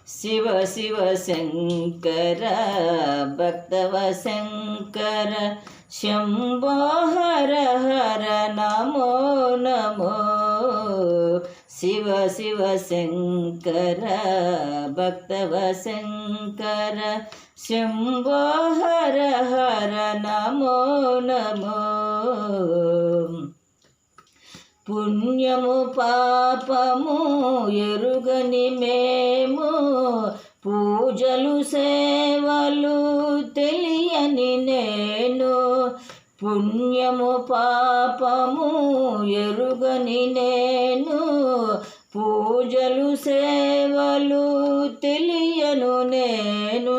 శివ శివ శంకర భక్తవ శంకర శంభో హర హర నమో నమో శివ శివ శంకర భక్తవ శంకర శంభో హర హర నమో నమో పుణ్యము పాపము ఎరుగని మేము పూజలు సేవలు తెలియని నేను పుణ్యము పాపము ఎరుగని నేను పూజలు సేవలు తెలియను నేను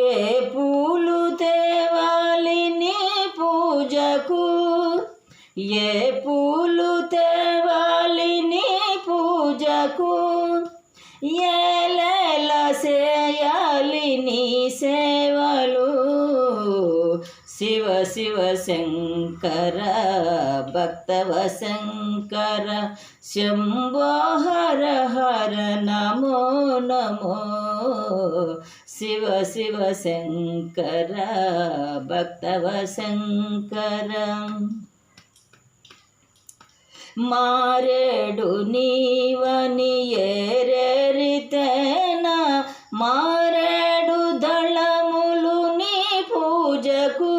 ఏ పూలు తేవాలి నీ పూజకు ఏ పూలు తేవాలి నీ పూజకు ఏలేల చేయాలి నీ సేవలు శివ శివ శంకర భక్తవ శంకర శంభో హర హర నమో నమో శివ శివ శంకర భక్తవ శంకర మారేడు నీవని ఏరేరితేనా మారేడు దళములు నీ పూజకు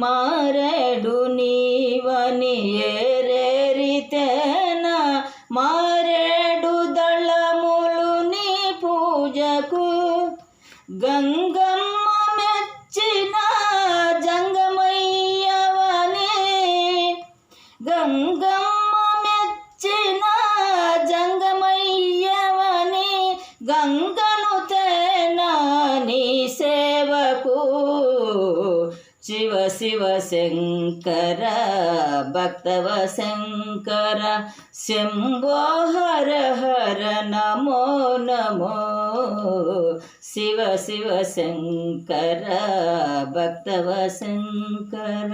మారేడు నీవని ఏరేరితేనా మారేడు దళములు నీ పూజకు గంగమ్మ మెచ్చిన జంగమయ్యవని గంగమ్మ మెచ్చిన జంగమయ్యవని గంగను తేనా నీ సేవకు శివ శివ శంకర భక్తవ శంకర శంభో హర హర నమో నమో శివ శివ శంకర భక్తవ శంకర